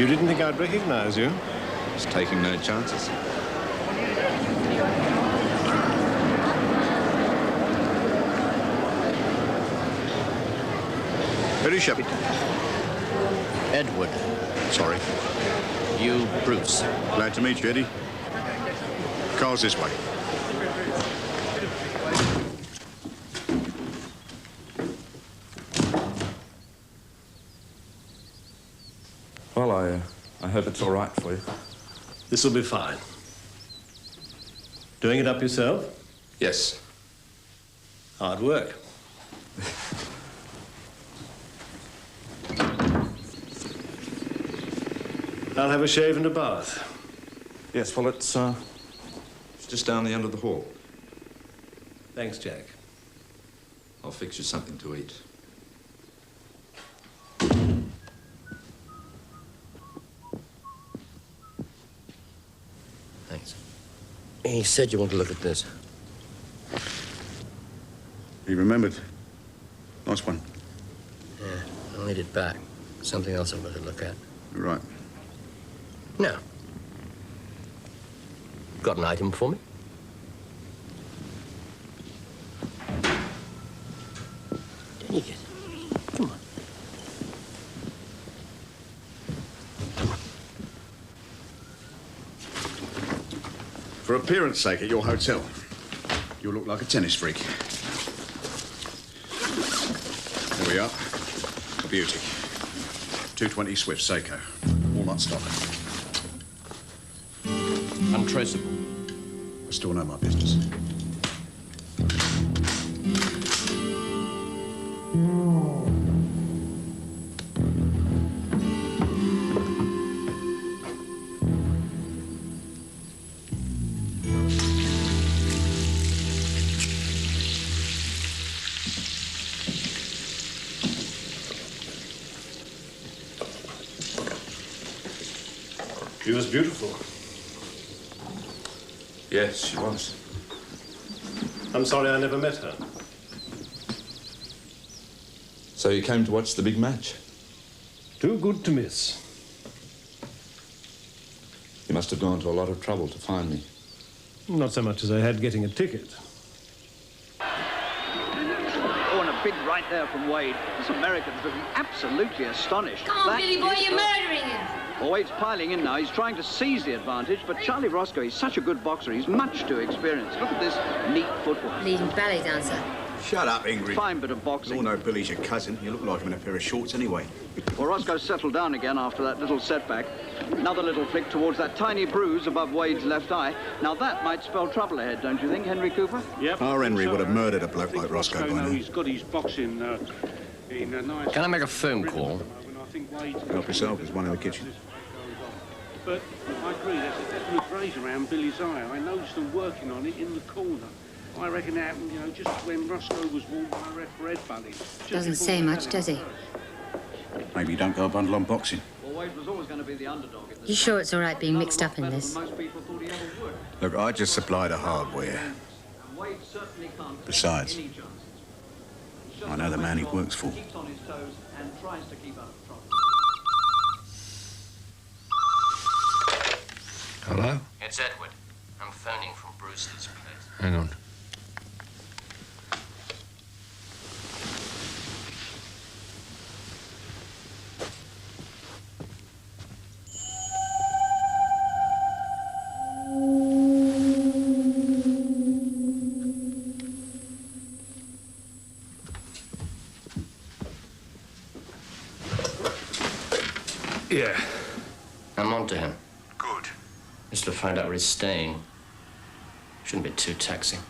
You didn't think I'd recognize you? Just taking no chances. Who shall we? Edward. Sorry. You, Bruce. Glad to meet you, Eddie. Car's this way. Well, I hope it's all right for you. This'll be fine. Doing it up yourself? Yes. Hard work. I'll have a shave and a bath. Yes, well, it's just down the end of the hall. Thanks, Jack. I'll fix you something to eat. Thanks. He said you want to look at this. He remembered. Nice one. Yeah, I'll need it back. Something else I've got to look at. Right. No. Got an item for me? Take it. Come on. For appearance sake at your hotel, you look like a tennis freak. There we are. A beauty. 220 Swift Seiko. Walnut stock. Untraceable. I still know my business. She was beautiful. Yes, she was. I'm sorry I never met her. So you came to watch the big match? Too good to miss. You must have gone to a lot of trouble to find me. Not so much as I had getting a ticket. Oh, and a big right there from Wade. This American's looking absolutely astonished. Come on, Billy boy, you're murdering him. Oh, Wade's piling in now. He's trying to seize the advantage, but Charlie Roscoe, he's such a good boxer. He's much too experienced. Look at this neat footwork. Leading ballet dancer. Shut up, Ingrid. Fine bit of We boxing. all know Billy's your cousin. You look like him in a pair of shorts anyway. Well, Roscoe settled down again after that little setback. Another little flick towards that tiny bruise above Wade's left eye. Now, that might spell trouble ahead, don't you think, Henry Cooper? Yep. Our Henry would have murdered a bloke like Roscoe by now. He's got his boxing in a nice... Can I make a phone call? Help yourself, there's one in the kitchen. But I agree, there's a definite graze around Billy's eye. I noticed them working on it in the corner. I reckon it happened, you know, just when Roscoe was walking my red bunny. Doesn't say much, does he? Maybe you don't go a bundle on boxing. Well, Wade was always going to be the underdog. You sure it's all right being mixed up in this? Most people thought he ever would. Look, I just supply the hardware. And Wade certainly can't Besides, take any chances. I know the man he works for. Keeps on his toes and tries to keep out of trouble. Hello? It's Edward. I'm phoning from Bruce's place. Hang on. Yeah. I'm on to him. Good. Just to find out where he's staying. Shouldn't be too taxing.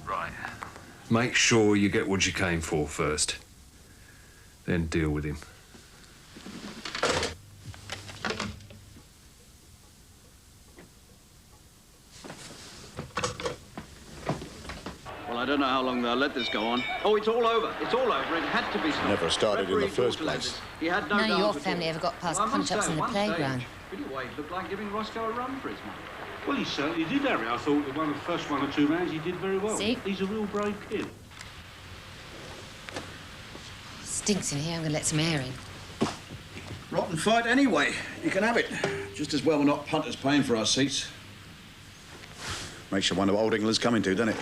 Right. Make sure you get what you came for first. Then deal with him. Well, I don't know how long they'll let this go on. Oh, it's all over. It's all over. It had to be stopped. Never started in the Referee first thought to let place. it. He had no None of doubt your at all. family ever got past Well, I must punch-ups say, in the at one playground. stage, Billy Wade looked like giving Roscoe a run for his money. Well, he certainly did, Harry. I thought that the first 1 or 2 rounds he did very well. See? He's a real brave kid. Stinks in here. I'm going to let some air in. Rotten fight anyway. You can have it. Just as well we're not punters paying for our seats. Makes you wonder what Old England's coming to, doesn't it?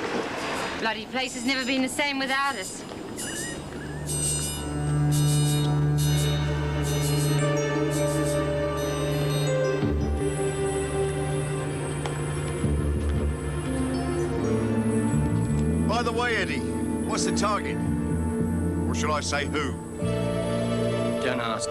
Bloody place has never been the same without us. By the way, Eddie, what's the target? Or should I say who? Don't ask.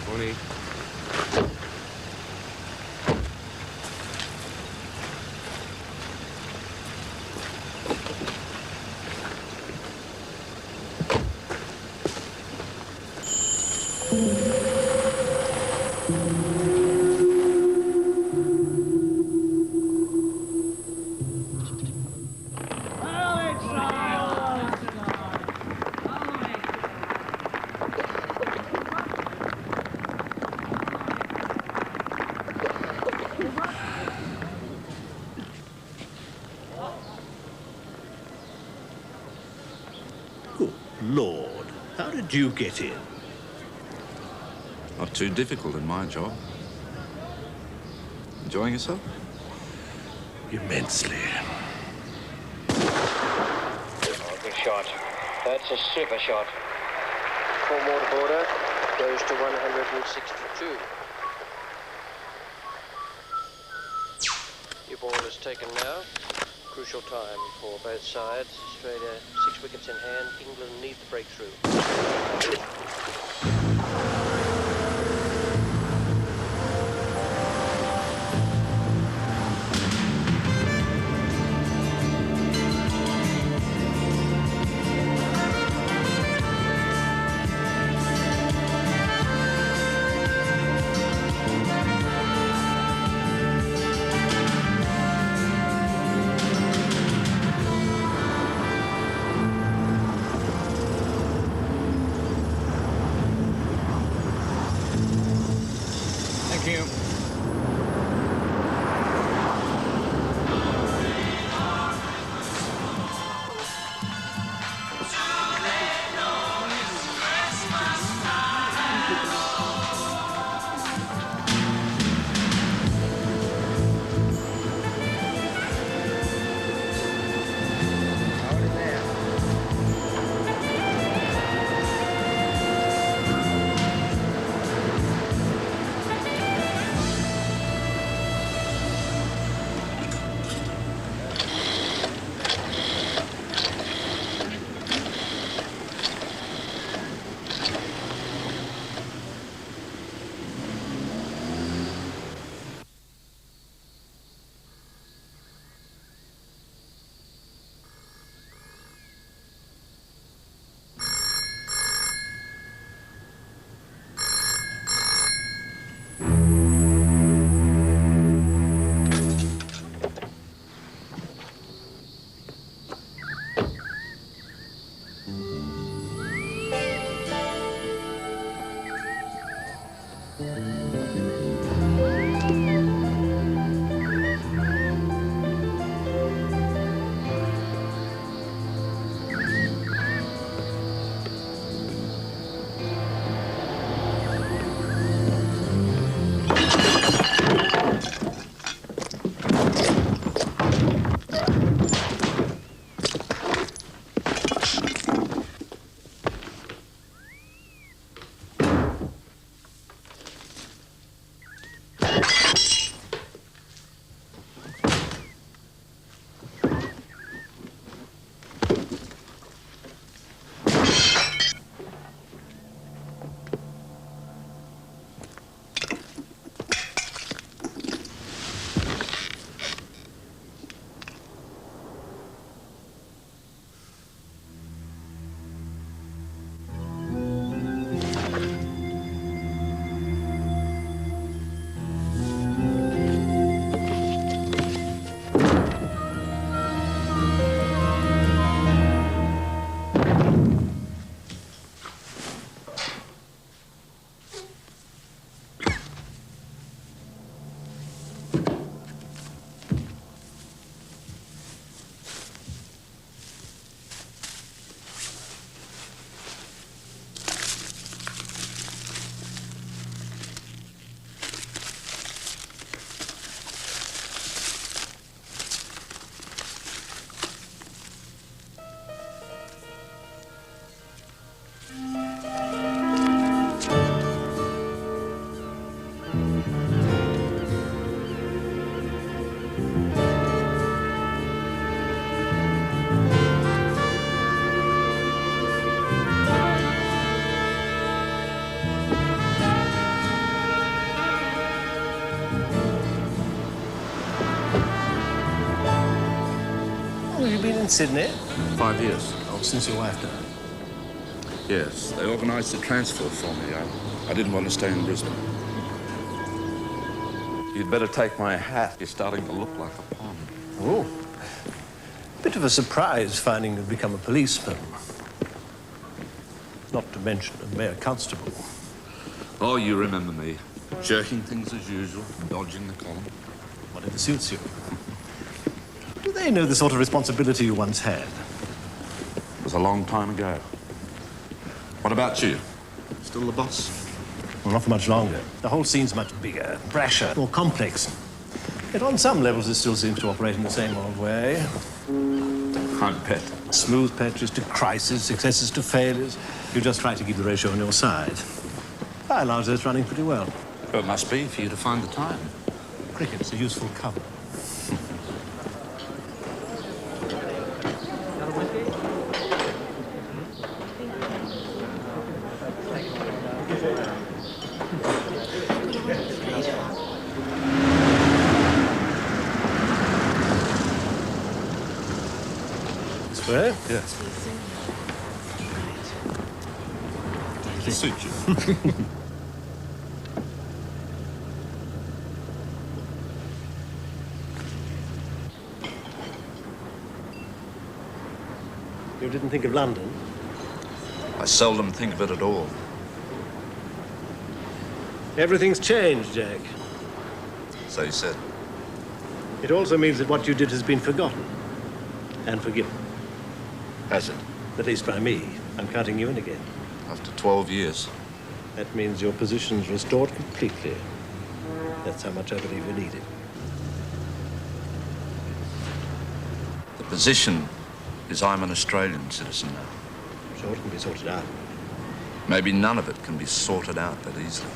Morning. Good Lord, how did you get in? Not too difficult in my job. Enjoying yourself? Immensely. Oh, good shot. That's a super shot. 4 more to border. Goes to 162. Your ball is taken now. Crucial time for both sides. Australia 6 wickets in hand. England need the breakthrough. Thank you. in Sydney? 5 years. Oh, since your wife died. Yes, they organised the transfer for me. I didn't want to stay in Brisbane. You'd better take my hat. You're starting to look like a pond. Oh. Bit of a surprise finding you'd become a policeman. Not to mention a mere constable. Oh, you remember me. Jerking things as usual, dodging the column. Whatever suits you. Do they know the sort of responsibility you once had? It was a long time ago. What about you? Still the boss? Well, not for much longer. The whole scene's much bigger, brasher, more complex. Yet on some levels it still seems to operate in the same old way. I bet. Smooth patches to crisis, successes to failures. You just try to keep the ratio on your side. By and large, it's running pretty well. It must be for you to find the time. Cricket's a useful cover. This way? Yes. To suit you. You didn't think of London? I seldom think of it at all. Everything's changed, Jack. So you said. It also means that what you did has been forgotten and forgiven. Has it? At least by me. I'm counting you in again. After 12 years. That means your position's restored completely. That's how much I believe you need it. The position is I'm an Australian citizen now. Sure, it can be sorted out. Maybe none of it can be sorted out that easily.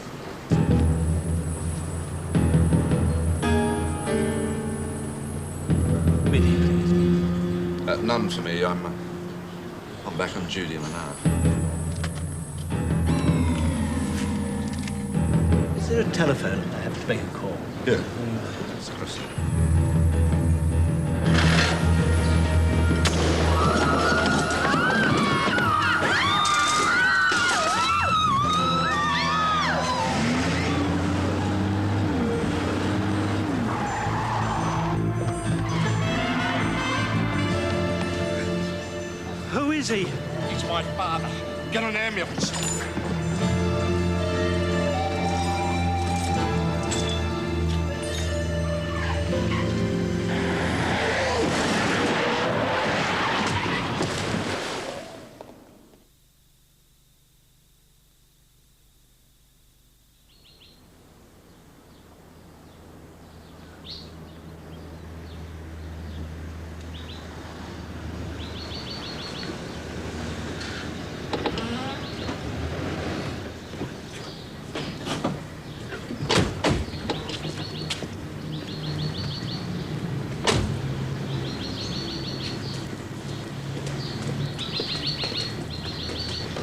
Biddy, please. None for me. I'm back on duty in an hour. Is there a telephone? I have to make a call. Yeah. It's Chris. Who is he? He's my father. Get an ambulance.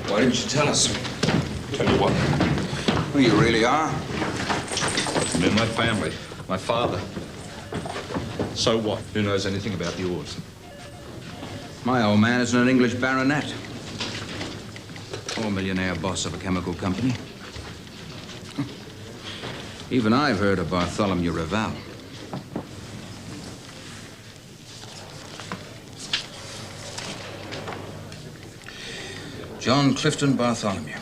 Why didn't you tell us? Tell you what. Who you really are? Me and my family. My father. So what? Who knows anything about yours? My old man is an English baronet. Or millionaire boss of a chemical company. Even I've heard of Bartholomew Raval. John Clifton Bartholomew.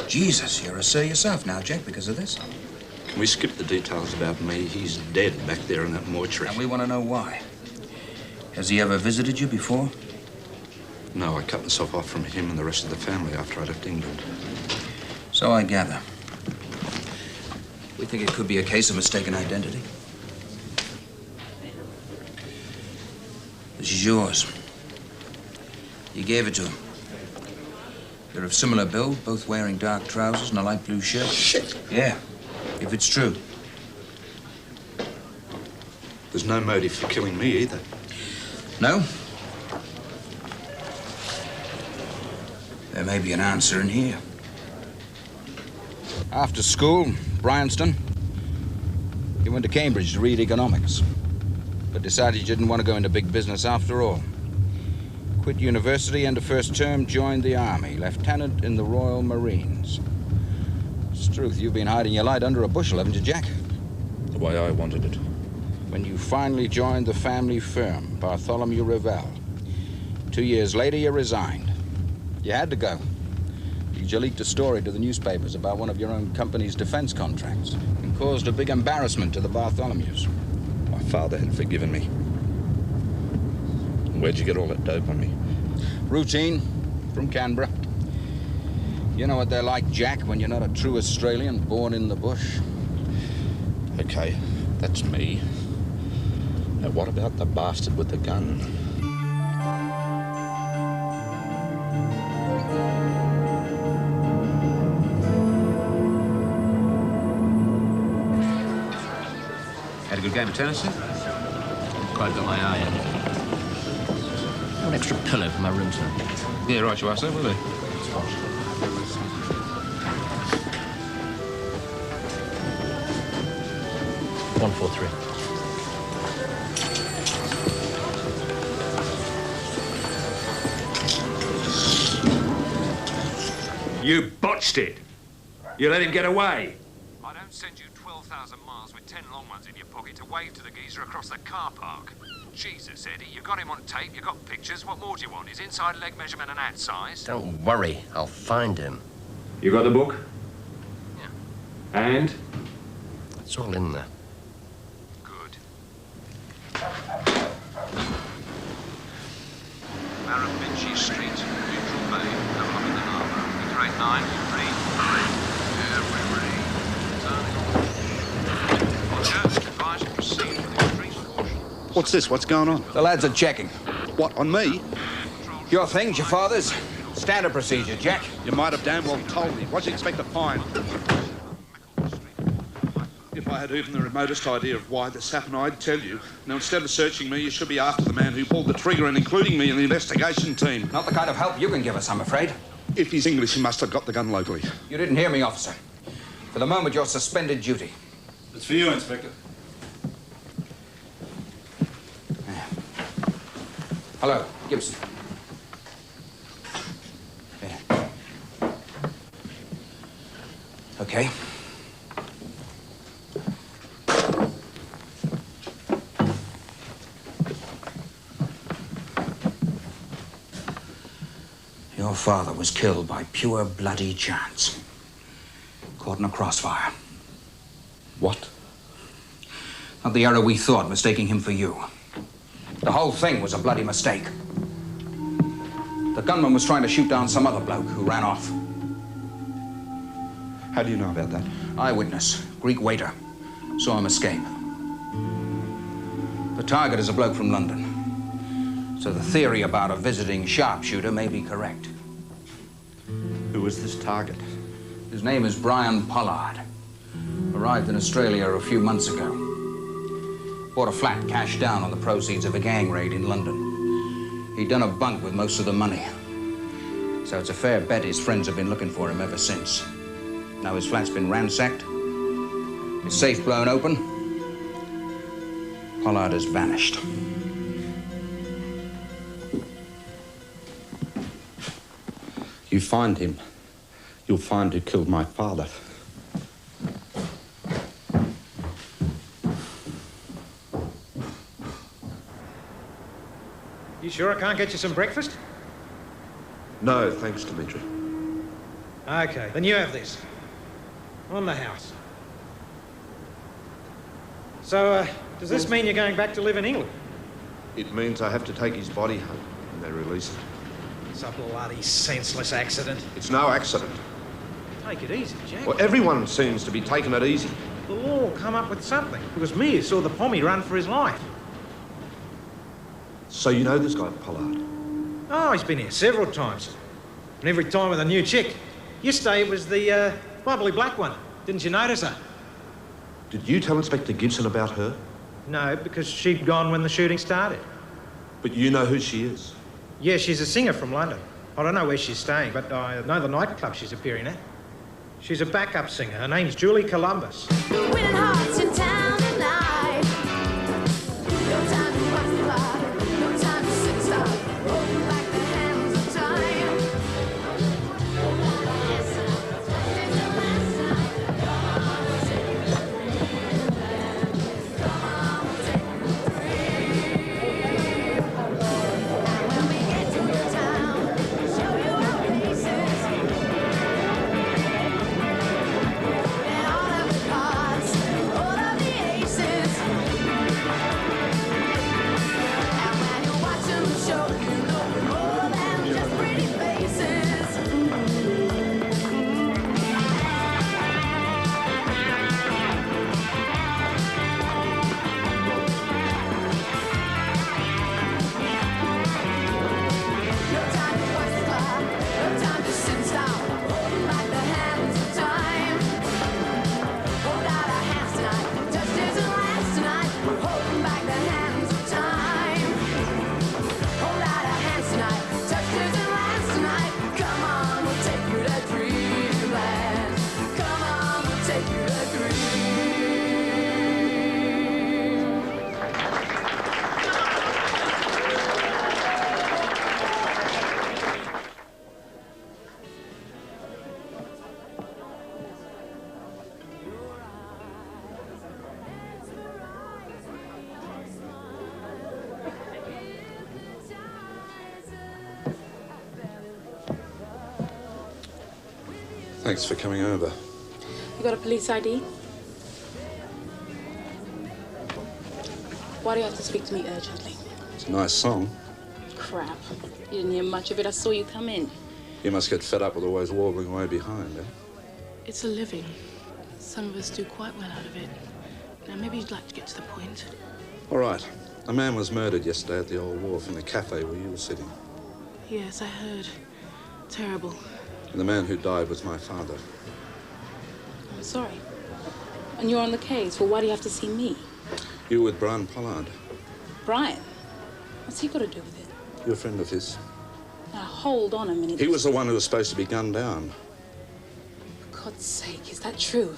Jesus, you're a sir yourself now, Jack, because of this. Can we skip the details about me? He's dead back there in that mortuary. And we want to know why. Has he ever visited you before? No, I cut myself off from him and the rest of the family after I left England. So I gather. We think it could be a case of mistaken identity. This is yours. You gave it to him. You're of similar build, both wearing dark trousers and a light blue shirt. Shit! Yeah, if it's true. There's no motive for killing me either. No? There may be an answer in here. After school, Bryanston, you went to Cambridge to read economics. but decided you didn't want to go into big business after all. Quit university, end of first term, joined the Army, lieutenant in the Royal Marines. It's the truth, you've been hiding your light under a bushel, haven't you, Jack? The way I wanted it. When you finally joined the family firm, Bartholomew Revell. 2 years later, you resigned. You had to go. You leaked a story to the newspapers about one of your own company's defense contracts and caused a big embarrassment to the Bartholomews. My father had forgiven me. Where'd you get all that dope on me? Routine from Canberra. You know what they're like, Jack, when you're not a true Australian born in the bush. Okay, that's me. Now, what about the bastard with the gun? Had a good game of tennis, sir? Quite got my eye in. An extra pillow for my room, sir. Yeah, right you are, sir, will they? 143. You botched it. You let him get away. I don't send you 12,000 miles with 10 long ones in your pocket to wave to the geezer across the car park. Jesus, Eddie, you got him on tape, you got pictures. What more do you want? His inside leg measurement and hat size? Don't worry, I'll find him. You got the book? Yeah. And? It's all in there. Good. Marravinci Street, Neutral Bay, overlooking the harbour. Victor 89, read. Yeah, we read. Roger, advise to proceed with extreme caution. What's this? What's going on? The lads are checking. What, on me? Your things, your father's. Standard procedure, Jack. You might have damn well told me. What do you expect to find? If I had even the remotest idea of why this happened, I'd tell you. Now, instead of searching me, you should be after the man who pulled the trigger and including me in the investigation team. Not the kind of help you can give us, I'm afraid. If he's English, he must have got the gun locally. You didn't hear me, officer. For the moment, you're suspended duty. It's for you, Inspector. Hello, Gibson. There. Okay. Your father was killed by pure bloody chance. Caught in a crossfire. What? Not the error we thought, mistaking him for you. The whole thing was a bloody mistake. The gunman was trying to shoot down some other bloke who ran off. How do you know about that? Eyewitness, Greek waiter. Saw him escape. The target is a bloke from London. So the theory about a visiting sharpshooter may be correct. Who was this target? His name is Brian Pollard. Arrived in Australia a few months ago. Bought a flat cash down on the proceeds of a gang raid in London. He'd done a bunk with most of the money. So it's a fair bet his friends have been looking for him ever since. Now his flat's been ransacked, his safe blown open. Pollard has vanished. You find him, you'll find who killed my father. You sure I can't get you some breakfast? No, thanks, Dimitri. Okay, then you have this. On the house. So, does this mean you're going back to live in England? It means I have to take his body home when they release it. It's a bloody senseless accident. It's no accident. Take it easy, Jack. Well, everyone seems to be taking it easy. The law will come up with something. Because Mears saw the Pommy run for his life. So you know this guy, Pollard? Oh, he's been here several times. And every time with a new chick. Yesterday it was the bubbly black one. Didn't you notice her? Did you tell Inspector Gibson about her? No, because she'd gone when the shooting started. But you know who she is? Yeah, she's a singer from London. I don't know where she's staying, but I know the nightclub she's appearing at. She's a backup singer. Her name's Julie Columbus. Winning hearts in town tonight. No time Thanks for coming over. You got a police ID? Why do you have to speak to me urgently? It's a nice song. Crap. You didn't hear much of it. I saw you come in. You must get fed up with always warbling away behind, eh? It's a living. Some of us do quite well out of it. Now, maybe you'd like to get to the point. All right. A man was murdered yesterday at the Old Wharf in the cafe where you were sitting. Yes, I heard. Terrible. And the man who died was my father. I'm sorry. And you're on the case. Well, why do you have to see me? You were with Brian Pollard. Brian? What's he got to do with it? You're a friend of his. Now, hold on a minute. He was the one who was supposed to be gunned down. For God's sake, is that true?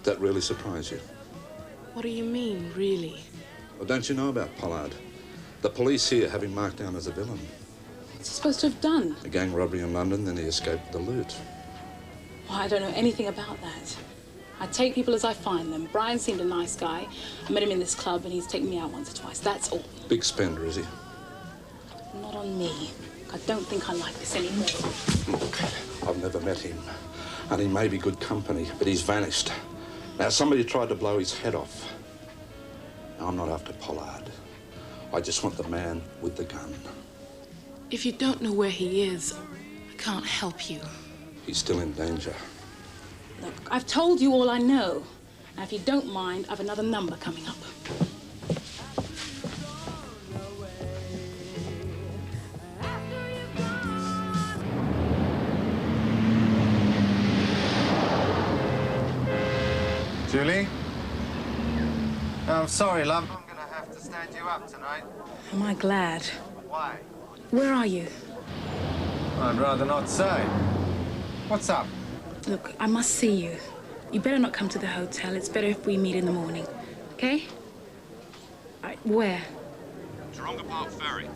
That really surprised you? What do you mean, really? Well, don't you know about Pollard? The police here have him marked down as a villain. What's he supposed to have done? A gang robbery in London, then he escaped the loot. Well, I don't know anything about that. I take people as I find them. Brian seemed a nice guy. I met him in this club and he's taken me out once or twice. That's all. Big spender, is he? Not on me. I don't think I like this anymore. Look, I've never met him. And he may be good company, but he's vanished. Now, somebody tried to blow his head off. Now, I'm not after Pollard. I just want the man with the gun. If you don't know where he is, I can't help you. He's still in danger. Look, I've told you all I know. Now, if you don't mind, I've another number coming up. Julie? Oh, I'm sorry, love. I'm gonna have to stand you up tonight. Am I glad? Why? Where are you? I'd rather not say. What's up? Look, I must see you. You better not come to the hotel. It's better if we meet in the morning. Okay? All right, where? Taronga Park Ferry.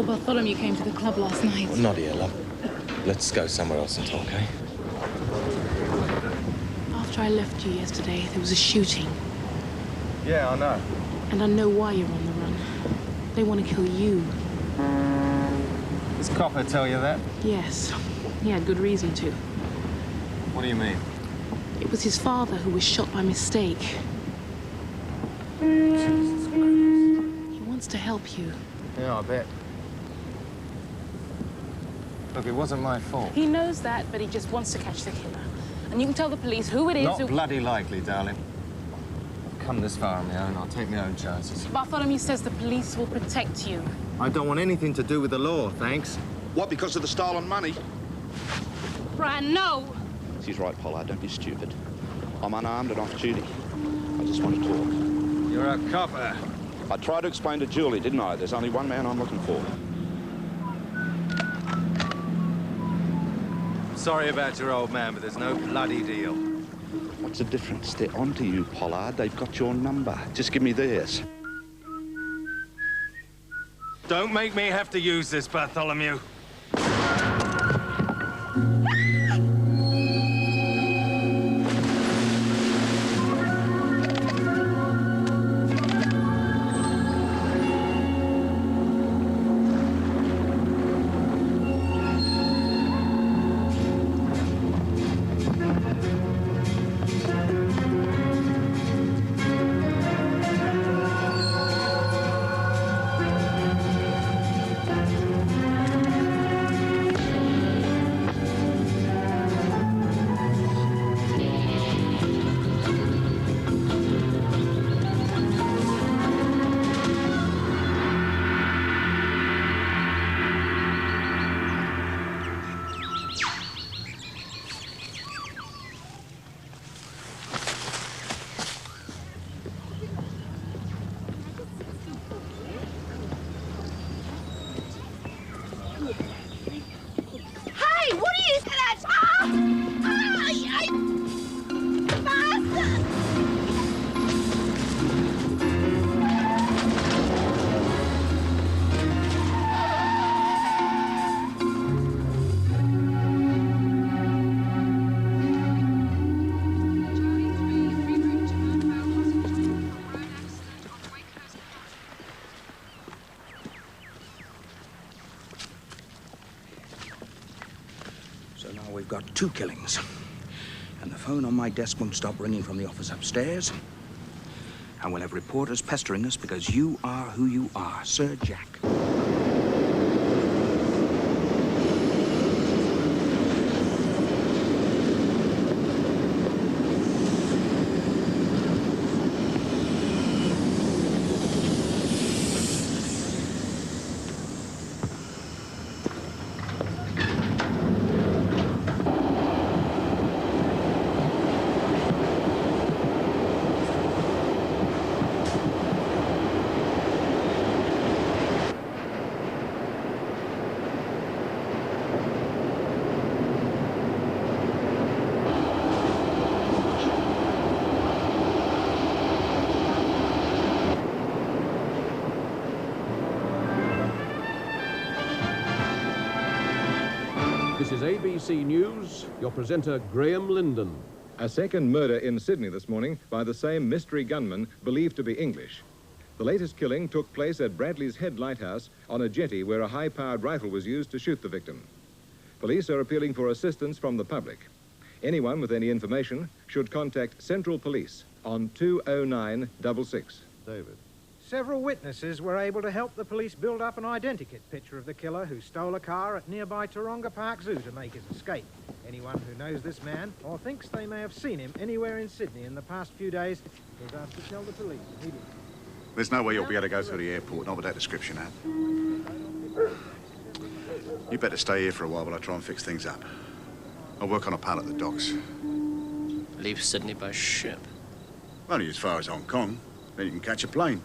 Copper Bartholomew came to the club last night. Well, not here, love. Let's go somewhere else and talk, eh? After I left you yesterday, there was a shooting. Yeah, I know. And I know why you're on the run. They want to kill you. Does Copper tell you that? Yes. He had good reason to. What do you mean? It was his father who was shot by mistake. Jesus Christ. He wants to help you. Yeah, I bet. Look, it wasn't my fault. He knows that, but he just wants to catch the killer. And you can tell the police who it is. Not bloody likely, darling. I've come this far on my own. I'll take my own chances. Bartholomew says the police will protect you. I don't want anything to do with the law, thanks. What, because of the stolen money? Brian, no! She's right, Pollard. Don't be stupid. I'm unarmed and off duty. I just want to talk. You're a copper. I tried to explain to Julie, didn't I? There's only one man I'm looking for. Sorry about your old man, but there's no bloody deal. What's the difference? They're onto you, Pollard. They've got your number. Just give me theirs. Don't make me have to use this, Bartholomew. We've got 2 killings. And the phone on my desk won't stop ringing from the office upstairs. And we'll have reporters pestering us because you are who you are, Sir Jack. This is ABC News, your presenter Graham Linden. A second murder in Sydney this morning by the same mystery gunman believed to be English. The latest killing took place at Bradley's Head Lighthouse on a jetty where a high-powered rifle was used to shoot the victim. Police are appealing for assistance from the public. Anyone with any information should contact Central Police on 20966. David. Several witnesses were able to help the police build up an identikit picture of the killer who stole a car at nearby Taronga Park Zoo to make his escape. Anyone who knows this man or thinks they may have seen him anywhere in Sydney in the past few days is asked to tell the police immediately. There's no way you'll be able to go through the airport, not with that description, Ab. You better stay here for a while while I try and fix things up. I'll work on a pal at the docks. Leave Sydney by ship. Only as far as Hong Kong. Then you can catch a plane.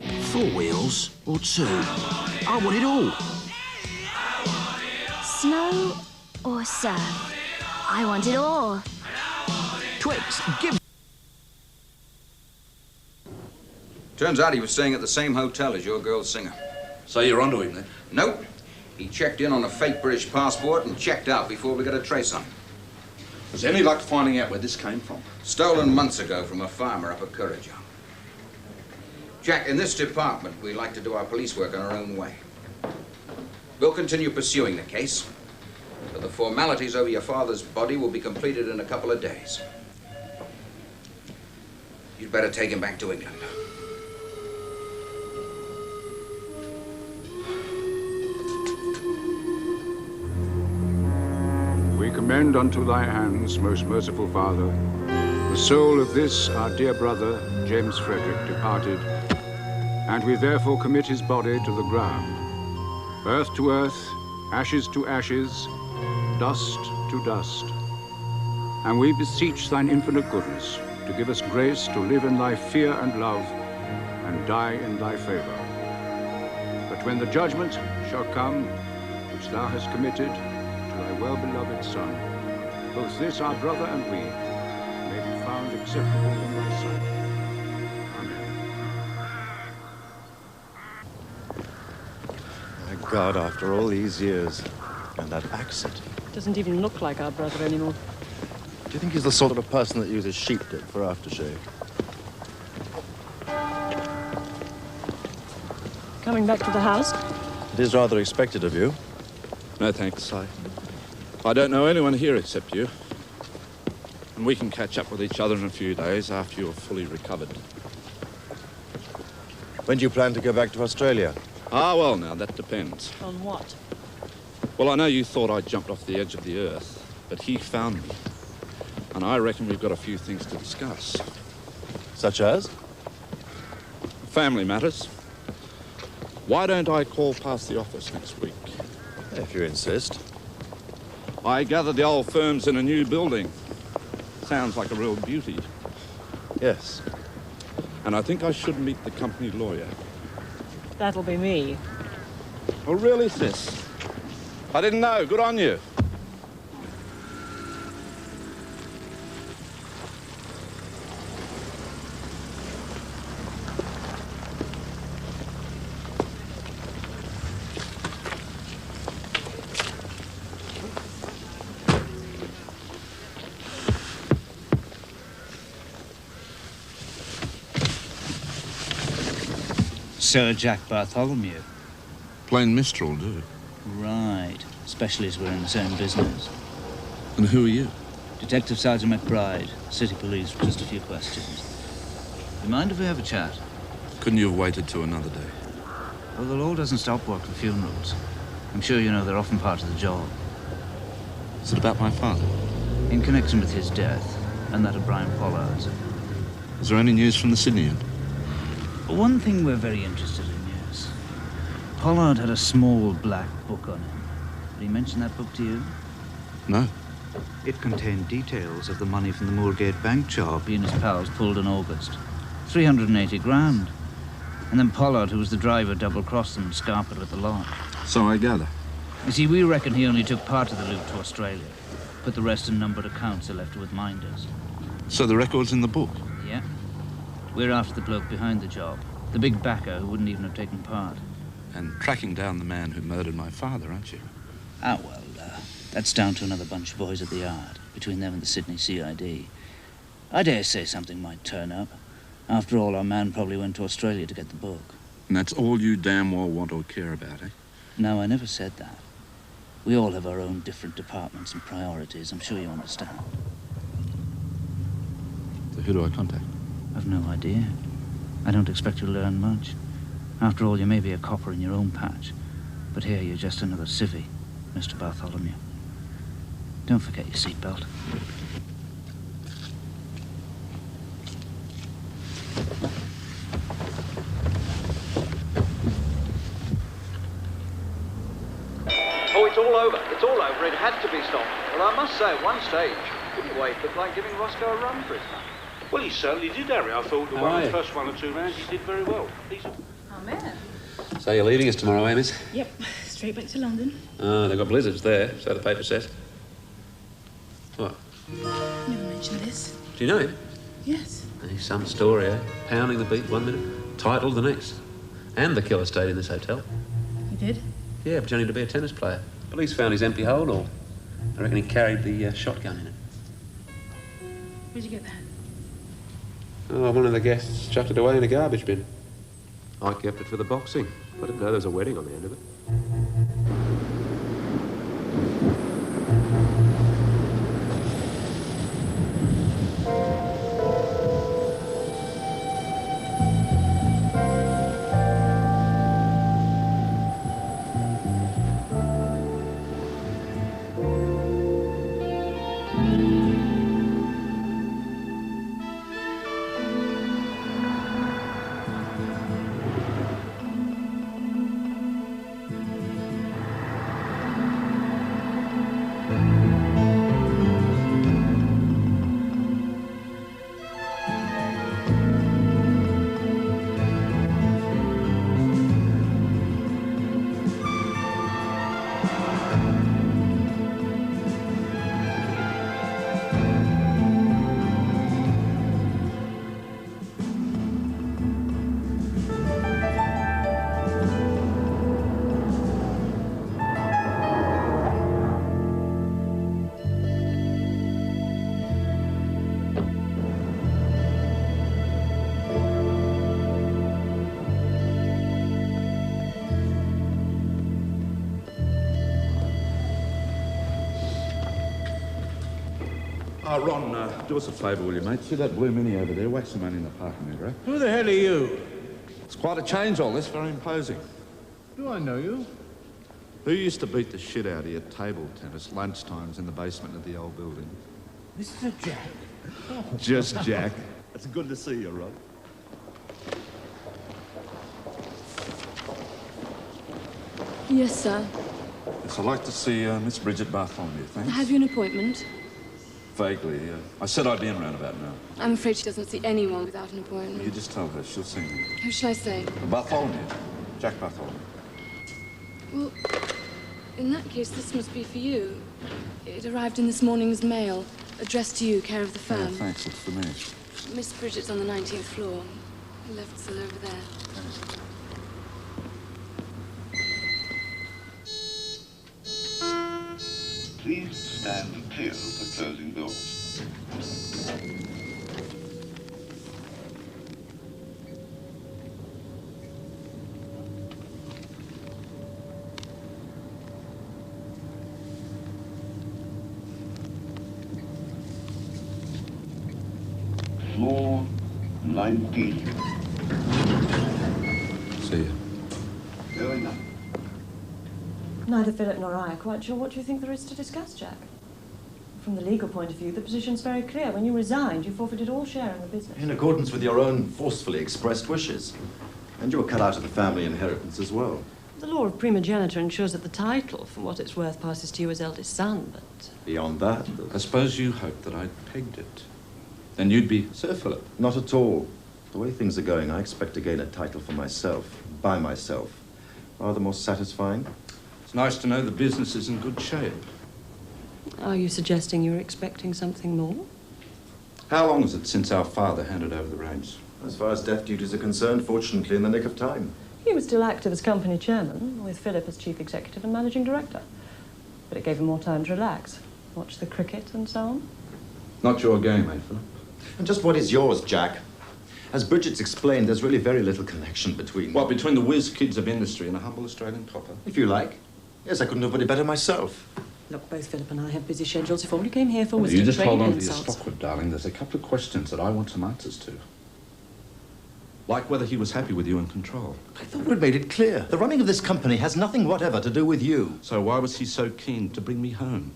4 wheels or 2? I want it all. Snow or surf? I want it all. Twix, give... Turns out he was staying at the same hotel as your girl singer. So you're onto him, then? Nope. He checked in on a fake British passport and checked out before we got a trace on him. Was there any luck finding out where this came from? Stolen months ago from a farmer up at Currajong. Jack, in this department, we like to do our police work in our own way. We'll continue pursuing the case, but the formalities over your father's body will be completed in a couple of days. You'd better take him back to England. We commend unto thy hands, most merciful Father, the soul of this, our dear brother, James Frederick, departed, and we therefore commit his body to the ground, earth to earth, ashes to ashes, dust to dust. And we beseech thine infinite goodness to give us grace to live in thy fear and love, and die in thy favor. But when the judgment shall come, which thou hast committed to thy well-beloved Son, both this our brother and we may be found acceptable in thy sight. My God, after all these years, and that accent. Doesn't even look like our brother anymore. Do you think he's the sort of person that uses sheep dip for aftershave? Coming back to the house? It is rather expected of you. No, thanks. I don't know anyone here except you. And we can catch up with each other in a few days after you're fully recovered. When do you plan to go back to Australia? Ah, well, now, that depends. On what? Well, I know you thought I jumped off the edge of the earth, but he found me. And I reckon we've got a few things to discuss. Such as? Family matters. Why don't I call past the office next week? If you insist. I gather the old firm's in a new building. Sounds like a real beauty. Yes. And I think I should meet the company lawyer. That'll be me. Oh, really, sis? I didn't know. Good on you. Sir Jack Bartholomew. Plain Mistral, will do. Right. Especially as we're in the same business. And who are you? Detective Sergeant McBride, City Police, for just a few questions. You mind if we have a chat? Couldn't you have waited till another day? Well, the law doesn't stop work for funerals. I'm sure you know they're often part of the job. Is it about my father? In connection with his death, and that of Brian Pollard's. Is there any news from the Sydney end? One thing we're very interested in, yes. Pollard had a small black book on him. Did he mention that book to you? No. It contained details of the money from the Moorgate Bank job he and his pals pulled in August. 380 grand. And then Pollard, who was the driver, double-crossed them and scarpered with the lot. So I gather. You see, we reckon he only took part of the loot to Australia. Put the rest in numbered accounts and left it with minders. So the record's in the book? Yeah. We're after the bloke behind the job. The big backer who wouldn't even have taken part. And tracking down the man who murdered my father, aren't you? Ah, well, that's down to another bunch of boys at the yard, between them and the Sydney CID. I dare say something might turn up. After all, our man probably went to Australia to get the book. And that's all you damn well want or care about, eh? No, I never said that. We all have our own different departments and priorities. I'm sure you understand. So who do I contact? I've no idea. I don't expect you to learn much. After all, you may be a copper in your own patch, but here you're just another civvy, Mr. Bartholomew. Don't forget your seatbelt. Oh, it's all over. It's all over. It had to be stopped. Well, I must say, at one stage, Billy Wade looked like giving Roscoe a run for his money. Well, he certainly did, Harry. I thought the first 1 or 2 rounds he did very well. Amen. So you're leaving us tomorrow, eh, miss? Yep, straight back to London. Oh, they've got blizzards there, so the paper says. What? Never mentioned this. Do you know him? Yes. He's some story, eh? Pounding the beat 1 minute, title the next. And the killer stayed in this hotel. You did? Yeah, pretending to be a tennis player. Police found his empty holdall. I reckon he carried the shotgun in it. Where'd you get that? Oh, one of the guests chucked it away in a garbage bin. I kept it for the boxing. I didn't know there was a wedding on the end of it. Ron, do us a favour, will you, mate? See that blue Mini over there? Whack some money in the parking meter, eh? Who the hell are you? It's quite a change, all this. Very imposing. Do I know you? Who used to beat the shit out of you at table tennis lunchtimes in the basement of the old building? Mr. Jack. Oh. Just Jack. It's good to see you, Ron. Yes, sir. Yes, I'd like to see Miss Bridget Bartholomew, thanks. Have you an appointment? Vaguely. I said I'd be in round about now. I'm afraid she doesn't see anyone without an appointment. You just tell her. She'll see me. Who shall I say? Bartholomew. Jack Bartholomew. Well, in that case, this must be for you. It arrived in this morning's mail, addressed to you, care of the firm. Yeah, thanks. It's for me. Miss Bridget's on the 19th floor. Left cell over there. Please stand clear of the closing doors. Floor 19. See you. Going up. Neither Philip nor I are quite sure what you think there is to discuss, Jack. From the legal point of view, the position's very clear. When you resigned, you forfeited all share in the business. In accordance with your own forcefully expressed wishes. And you were cut out of the family inheritance as well. The law of primogeniture ensures that the title, for what it's worth, passes to you as eldest son, but... Beyond that... I suppose you hoped that I'd pegged it. Then you'd be Sir Philip. Not at all. The way things are going, I expect to gain a title for myself, by myself. Rather more satisfying. It's nice to know the business is in good shape. Are you suggesting you're expecting something more? How long is it since our father handed over the reins? As far as death duties are concerned, fortunately in the nick of time. He was still active as company chairman, with Philip as chief executive and managing director. But it gave him more time to relax, watch the cricket and so on. Not your game, eh, Philip? And just what is yours, Jack? As Bridget's explained, there's really very little connection between... What, between the whiz kids of industry and a humble Australian copper? If you like. Yes, I couldn't have put it better myself. Look, both Philip and I have busy schedules. If all you came here for was You to just trade hold on to your insults. stockwood, darling. There's a couple of questions that I want some answers to. Like whether he was happy with you in control. I thought we'd made it clear. The running of this company has nothing whatever to do with you. So why was he so keen to bring me home?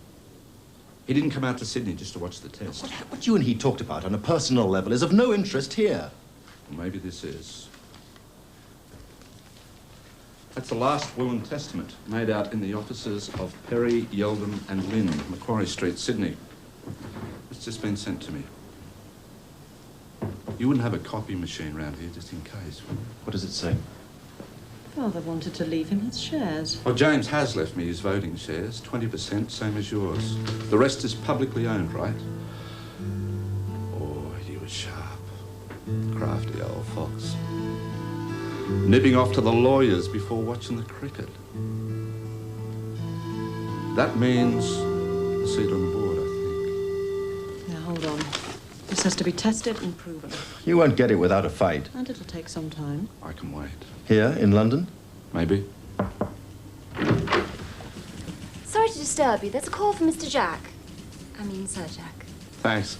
He didn't come out to Sydney just to watch the test. What you and he talked about on a personal level is of no interest here. Well, maybe this is. That's the last will and testament made out in the offices of Perry, Yeldon and Lynn, Macquarie Street, Sydney. It's just been sent to me. You wouldn't have a copy machine round here just in case. What does it say? Father wanted to leave him his shares. Well, James has left me his voting shares, 20%, same as yours. The rest is publicly owned, right? Oh, he was sharp. Crafty old fox. Nipping off to the lawyers before watching the cricket. That means a seat on the board, I think. Now, hold on. Mr. This has to be tested and proven. You won't get it without a fight. And it'll take some time. I can wait. Here, in London? Maybe. Sorry to disturb you. There's a call from Mr. Jack. I mean, Sir Jack. Thanks.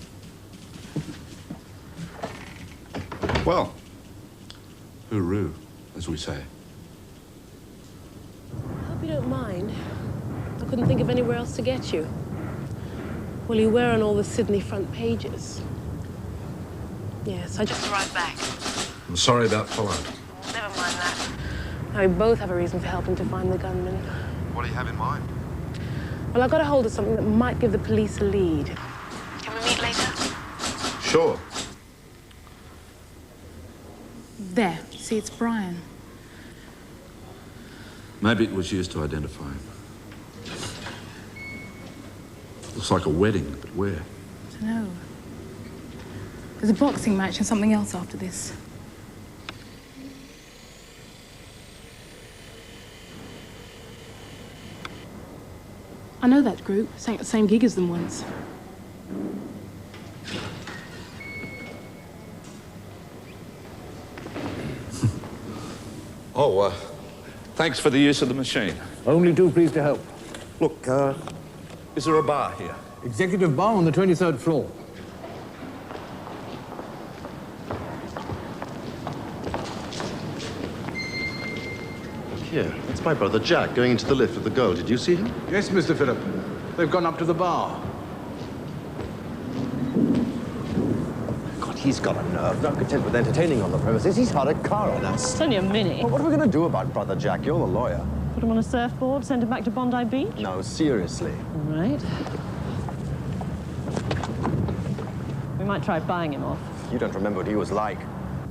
Well, hooroo, as we say. I hope you don't mind. I couldn't think of anywhere else to get you. Well, you were on all the Sydney front pages. Yes, I just arrived back. I'm sorry about Pollard. Never mind that. Now, we both have a reason for helping to find the gunman. What do you have in mind? Well, I got a hold of something that might give the police a lead. Can we meet later? Sure. There. See, it's Brian. Maybe it was used to identify him. Looks like a wedding, but where? I don't know. There's a boxing match and something else after this. I know that group. Sang at the same gig as them once. Oh, thanks for the use of the machine. Only too pleased to help. Look, is there a bar here? Executive bar on the 23rd floor. Here, that's my brother Jack going into the lift with the girl. Did you see him? Yes, Mr. Phillip. They've gone up to the bar. God, he's got a nerve. Not content with entertaining on the premises, he's had a car on us. It's only a minute. Well, what are we going to do about brother Jack? You're the lawyer. Put him on a surfboard, send him back to Bondi Beach? No, seriously. All right. We might try buying him off. You don't remember what he was like.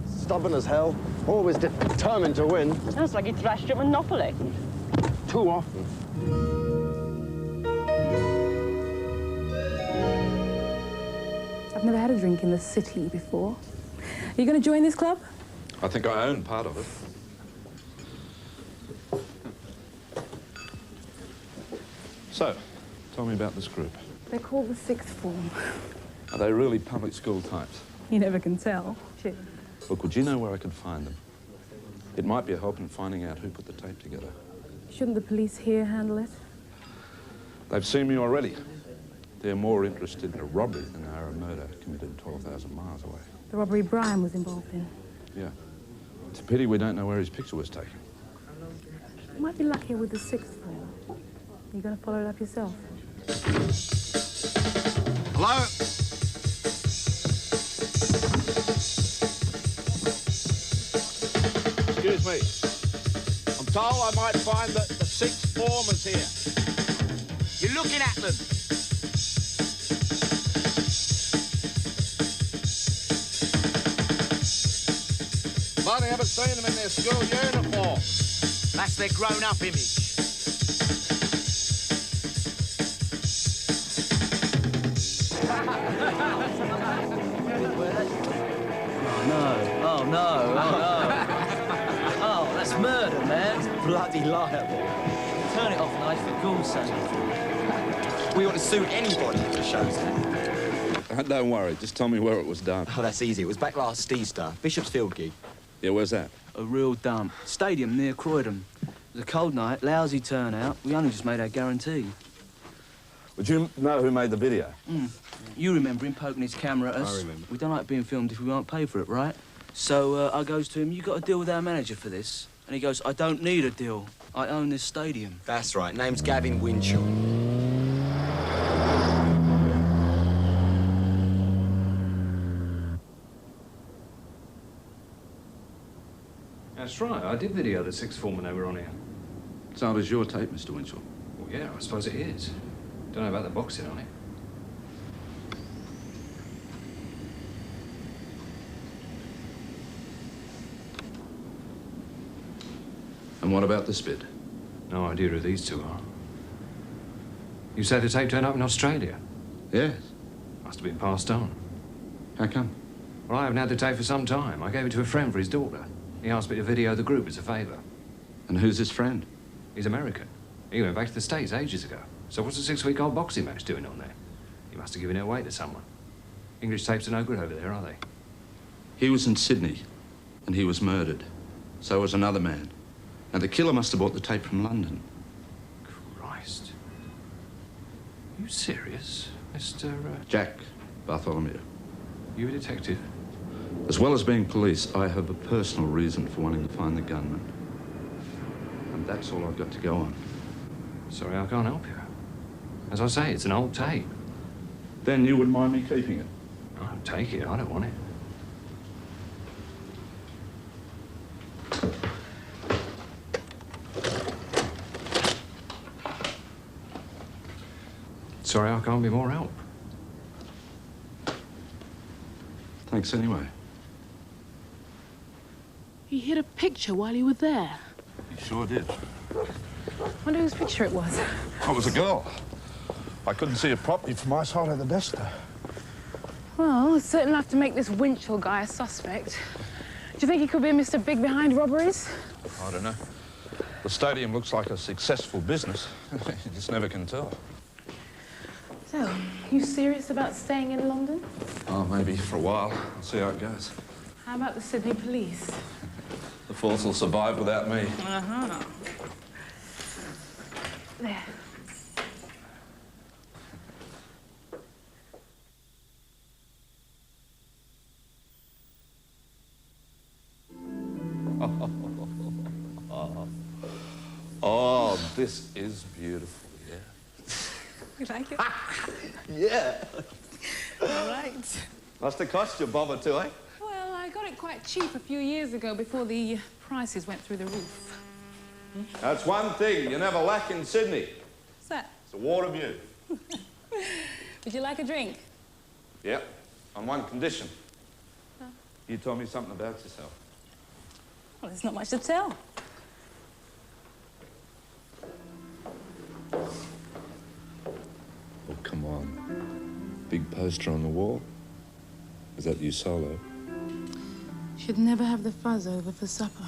Stubborn as hell, always determined to win. Sounds like he thrashed you at Monopoly. Too often. I've never had a drink in the city before. Are you going to join this club? I think I own part of it. So, tell me about this group. They're called the Sixth Form. Are they really public school types? You never can tell. Cheers. Look, would you know where I could find them? It might be a help in finding out who put the tape together. Shouldn't the police here handle it? They've seen me already. They're more interested in a robbery than they are a murder committed 12,000 miles away. The robbery Brian was involved in. Yeah. It's a pity we don't know where his picture was taken. You might be luckier with the Sixth Form. You going to follow it up yourself? Hello? Excuse me. I'm told I might find the Sixth Formers here. You're looking at them. But I haven't seen them in their school uniform. That's their grown-up image. Oh, no. Oh, that's murder, man. Bloody liable. Turn it off, knife, for God's sake. We ought to sue anybody if it shows that. Don't worry, just tell me where it was done. Oh, that's easy. It was back last Easter. Bishop's Field gig. Yeah, where's that? A real dump. Stadium near Croydon. It was a cold night, lousy turnout. We only just made our guarantee. Would you know who made the video? You remember him poking his camera at us? I remember. We don't like being filmed if we won't pay for it, right? So I goes to him, you got a deal with our manager for this? And he goes, I don't need a deal. I own this stadium. That's right. Name's Gavin Winchell. That's right. I did video the Sixth Form when they were on here. So it was your tape, Mr. Winchell? Well, yeah, I suppose it is. Don't know about the boxing on it. And what about this bit? No idea who these two are. You say the tape turned up in Australia? Yes. Must have been passed on. How come? Well, I haven't had the tape for some time. I gave it to a friend for his daughter. He asked me to video the group as a favour. And who's his friend? He's American. He went back to the States ages ago. So what's a 6-week-old boxing match doing on there? He must have given it away to someone. English tapes are no good over there, are they? He was in Sydney, and he was murdered. So was another man. And the killer must have bought the tape from London. Christ. Are you serious, Mr. Jack Bartholomew. You a detective? As well as being police, I have a personal reason for wanting to find the gunman. And that's all I've got to go on. Sorry, I can't help you. As I say, it's an old tape. Then you wouldn't mind me keeping it? I'll take it. I don't want it. Sorry, I can't be more help. Thanks anyway. You hid a picture while you were there. You sure did. Wonder whose picture it was. I was a girl. I couldn't see it properly from my side of the desk there. Well, it's certain enough to make this Winchell guy a suspect. Do you think he could be Mr. Big behind robberies? I don't know. The stadium looks like a successful business. You just never can tell. So, you serious about staying in London? Oh, maybe for a while. I'll see how it goes. How about the Sydney police? The force will survive without me. Uh-huh. There. Oh, this is beautiful, yeah. You like it? Yeah. All right. Must have cost you a bob or two, eh? Well, I got it quite cheap a few years ago before the prices went through the roof. That's one thing you never lack in Sydney. What's that? It's a water view. Would you like a drink? Yep, on one condition. Huh? You told me something about yourself. Well, there's not much to tell. Oh, come on. Big poster on the wall. Is that you solo? Should never have the fuzz over for supper.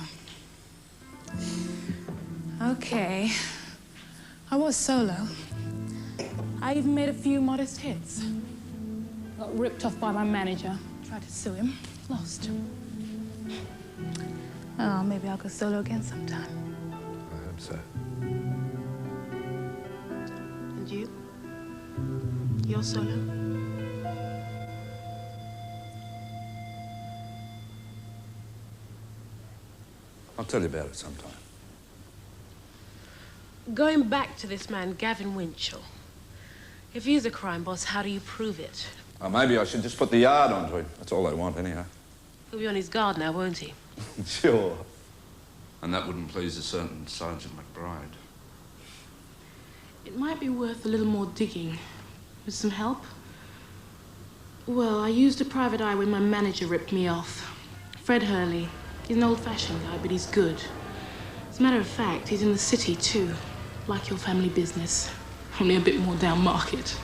Okay. I was solo. I even made a few modest hits. Got ripped off by my manager. Tried to sue him. Lost. Oh, maybe I'll go solo again sometime. I hope so. And you? You're solo? I'll tell you about it sometime. Going back to this man, Gavin Winchell. If he's a crime boss, how do you prove it? Maybe I should just put the yard onto him. That's all they want, anyhow. He'll be on his guard now, won't he? Sure. And that wouldn't please a certain Sergeant McBride. It might be worth a little more digging. With some help? Well, I used a private eye when my manager ripped me off. Fred Hurley. He's an old-fashioned guy, but he's good. As a matter of fact, he's in the city, too. Like your family business. Only a bit more down market.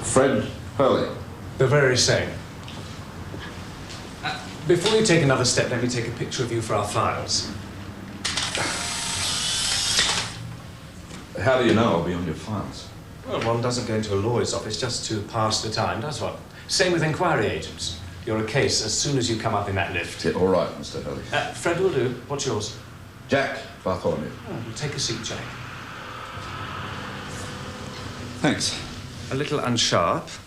Fred Hurley. The very same. Before you take another step, let me take a picture of you for our files. How do you know I'll be on your files? Well, one doesn't go into a lawyer's office just to pass the time, does one? Same with inquiry agents. You're a case as soon as you come up in that lift. Yeah, all right, Mr. Hurley. Fred will do. What's yours? Jack Bartholomew. Oh, well, take a seat, Jack. Thanks. A little unsharp.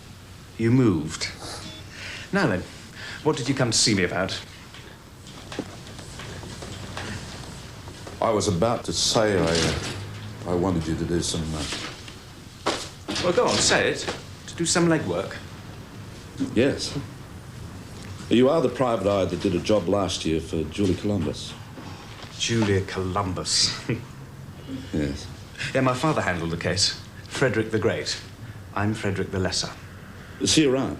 You moved. Now then, what did you come to see me about? I was about to say I wanted you to do some... Well, go on, say it. To do some legwork. Yes. You are the private eye that did a job last year for Julie Columbus. Julia Columbus. Yes. Yeah, my father handled the case. Frederick the Great. I'm Frederick the Lesser. Is he around?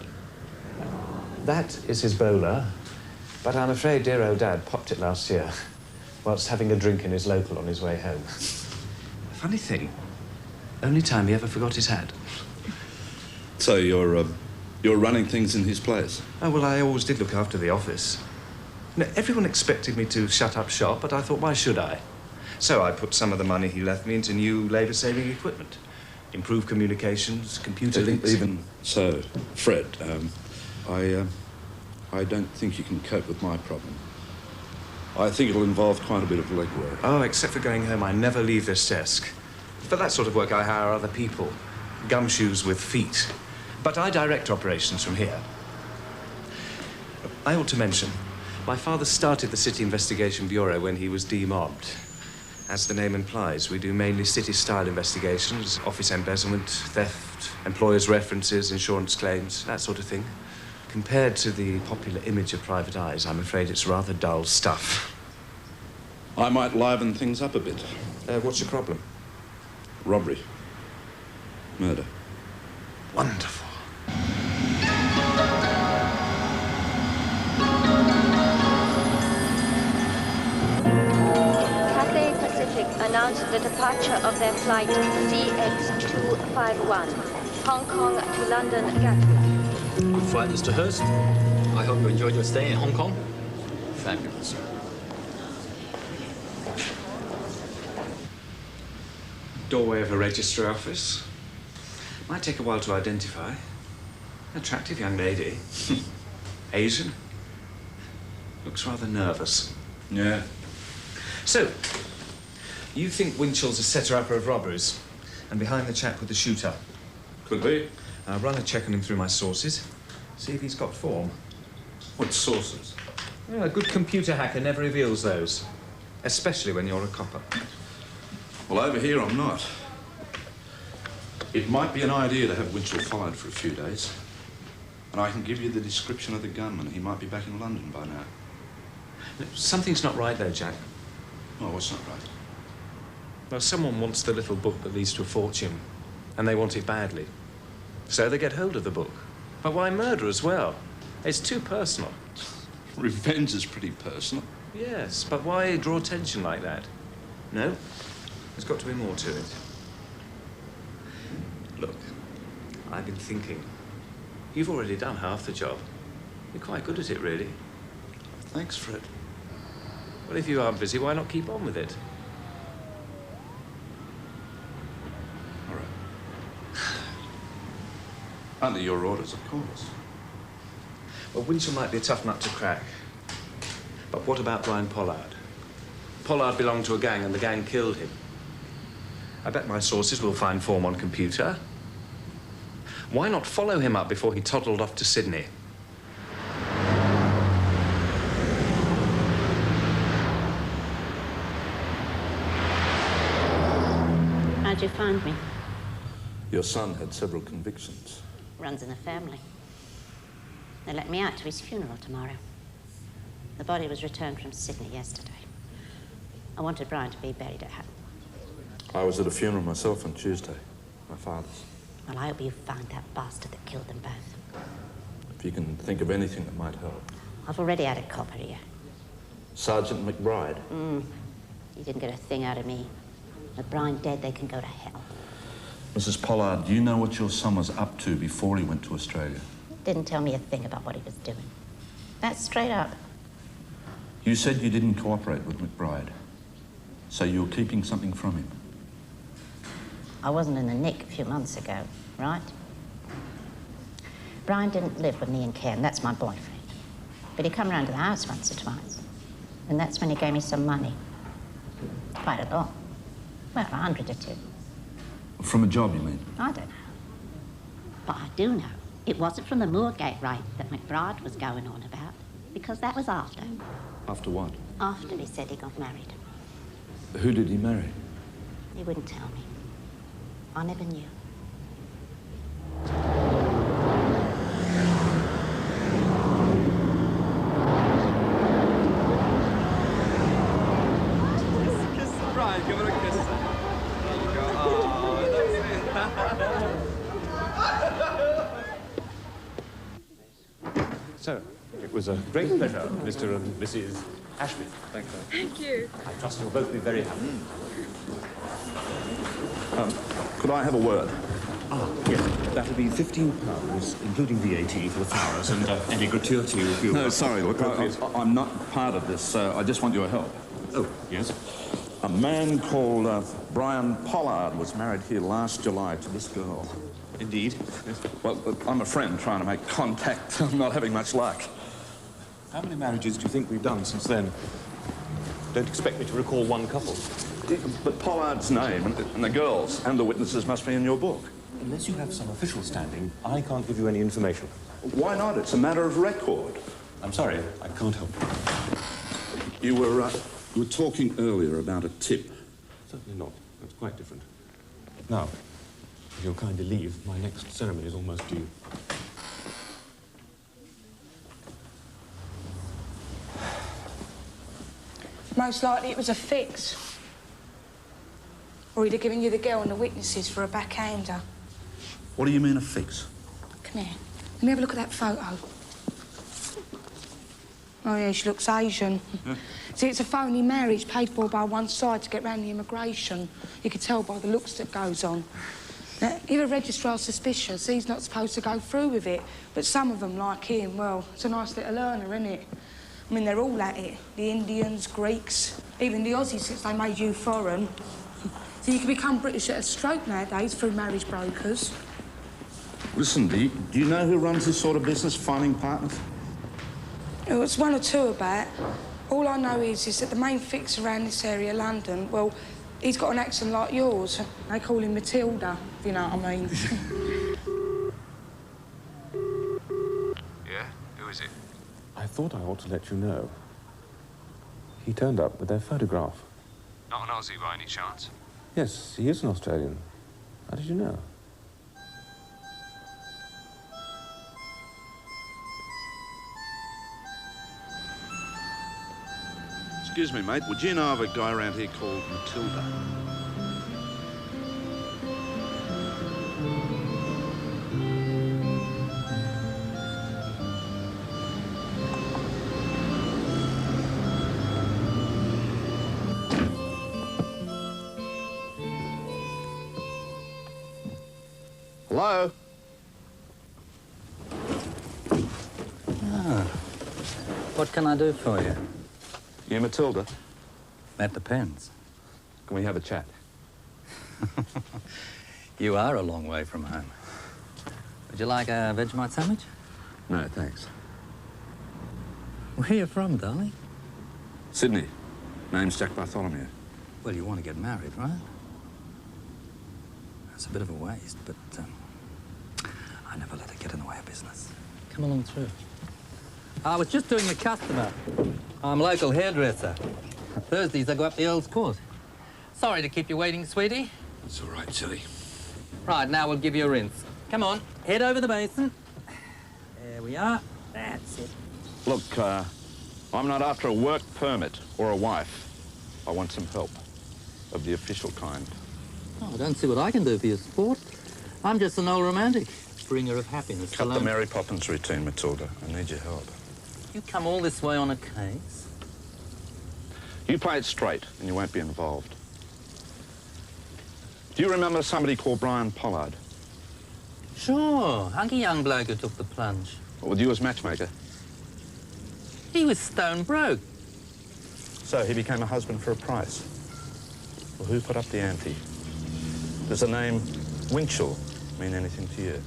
That is his bowler, but I'm afraid dear old Dad popped it last year whilst having a drink in his local on his way home. Funny thing, only time he ever forgot his hat. So you're You're running things in his place? Oh, well, I always did look after the office. Now, everyone expected me to shut up shop, but I thought, why should I? So I put some of the money he left me into new labour-saving equipment. Improved communications, computer links. Even so, Fred, I don't think you can cope with my problem. I think it'll involve quite a bit of legwork. Oh, except for going home, I never leave this desk. For that sort of work, I hire other people. Gumshoes with feet. But I direct operations from here. I ought to mention, my father started the City Investigation Bureau when he was demobbed. As the name implies, we do mainly city-style investigations, office embezzlement, theft, employers' references, insurance claims, that sort of thing. Compared to the popular image of private eyes, I'm afraid it's rather dull stuff. I might liven things up a bit. What's your problem? Robbery. Murder. Wonderful. Cathay Pacific announced the departure of their flight CX-251, Hong Kong to London Gatwick. Good flight, Mr. Hurst. I hope you enjoyed your stay in Hong Kong. Fabulous. Doorway of a registry office. Might take a while to identify. Attractive young lady. Asian. Looks rather nervous. Yeah. So, you think Winchell's a setter-upper of robberies and behind the chap with the shooter? Could be. I'll run a check on him through my sources. See if he's got form. What sources? Well, a good computer hacker never reveals those. Especially when you're a copper. Well, over here I'm not. It might be an idea to have Winchell followed for a few days. And I can give you the description of the gunman. He might be back in London by now. Something's not right there, Jack. Oh, what's not right? Well, someone wants the little book that leads to a fortune. And they want it badly. So they get hold of the book. But why murder as well? It's too personal. Revenge is pretty personal. Yes, but why draw attention like that? No, there's got to be more to it. Look, I've been thinking. You've already done half the job. You're quite good at it, really. Thanks, Fred. Well, if you aren't busy, why not keep on with it? All right. Under your orders, of course. Well, Winchell might be a tough nut to crack. But what about Brian Pollard? Pollard belonged to a gang and the gang killed him. I bet my sources will find form on computer. Why not follow him up before he toddled off to Sydney? How'd you find me? Your son had several convictions. Runs in the family. They let me out to his funeral tomorrow. The body was returned from Sydney yesterday. I wanted Brian to be buried at home. I was at a funeral myself on Tuesday. My father's. Well, I hope you found that bastard that killed them both. If you can think of anything that might help. I've already had a copper here. Sergeant McBride. You didn't get a thing out of me. With Brian dead, they can go to hell. Mrs. Pollard, do you know what your son was up to before he went to Australia? Didn't tell me a thing about what he was doing. That's straight up. You said you didn't cooperate with McBride. So you were keeping something from him? I wasn't in the nick a few months ago, right? Brian didn't live with me and Ken, that's my boyfriend. But he come round to the house once or twice. And that's when he gave me some money. Quite a lot. Well, 100 or 2. From a job, you mean? I don't know. But I do know it wasn't from the Moorgate raid that McBride was going on about, because that was after. After what? After he said he got married. Who did he marry? He wouldn't tell me. I never knew. Kiss Brian, give her a kiss. There you go. Oh, So, it was a great pleasure, Mr. and Mrs. Ashby. Thank you. Thank you. I trust you'll both be very happy. Could I have a word? Yes, that'll be £15, including VAT for the flowers and any gratuity if you... No, sorry, look, I'm not part of this. I just want your help. Oh, yes? A man called Brian Pollard was married here last July to this girl. Indeed. Yes. Well, I'm a friend trying to make contact. I'm not having much luck. How many marriages do you think we've done since then? Don't expect me to recall one couple. But Pollard's name and the girls and the witnesses must be in your book. Unless you have some official standing, I can't give you any information. Why not? It's a matter of record. I'm sorry, I can't help you. You were talking earlier about a tip. Certainly not. That's quite different. Now, if you'll kindly leave, my next ceremony is almost due. Most likely it was a fix. Or he'd have given you the girl and the witnesses for a backhander. What do you mean a fix? Come here. Let me have a look at that photo. Oh, yeah, she looks Asian. Yeah. See, it's a phony marriage paid for by one side to get round the immigration. You could tell by the looks that goes on. Now, if a registrar's suspicious, he's not supposed to go through with it. But some of them, like him, well, it's a nice little earner, isn't it? I mean, they're all at it. The Indians, Greeks, even the Aussies since they made you foreign. So you can become British at a stroke nowadays through marriage brokers. Listen, do you know who runs this sort of business, finding partners? Oh, it's one or two about. All I know is that the main fix around this area, London, well, he's got an accent like yours. They call him Matilda, if you know what I mean. Yeah? Who is it? I thought I ought to let you know. He turned up with their photograph. Not an Aussie by any chance? Yes, he is an Australian. How did you know? Excuse me, mate, would you know of a guy around here called Matilda? Hello? Ah. What can I do for you? You Matilda? That depends. Can we have a chat? You are a long way from home. Would you like a Vegemite sandwich? No, thanks. Where are you from, darling? Sydney. Name's Jack Bartholomew. Well, you want to get married, right? That's a bit of a waste, but I never let it get in the way of business. Come along through. I was just doing the customer. I'm a local hairdresser. Thursdays I go up the Earl's Court. Sorry to keep you waiting, sweetie. It's all right, silly. Right, now we'll give you a rinse. Come on, head over the basin. There we are. That's it. Look, I'm not after a work permit or a wife. I want some help of the official kind. Oh, I don't see what I can do for you, sport. I'm just an old romantic, bringer of happiness. Cut the Mary Poppins routine, Matilda. I need your help. You come all this way on a case? You play it straight and you won't be involved. Do you remember somebody called Brian Pollard? Sure, hunky young bloke who took the plunge. With you as matchmaker? He was stone broke. So he became a husband for a price. Well, who put up the ante? Does the name Winchell mean anything to you?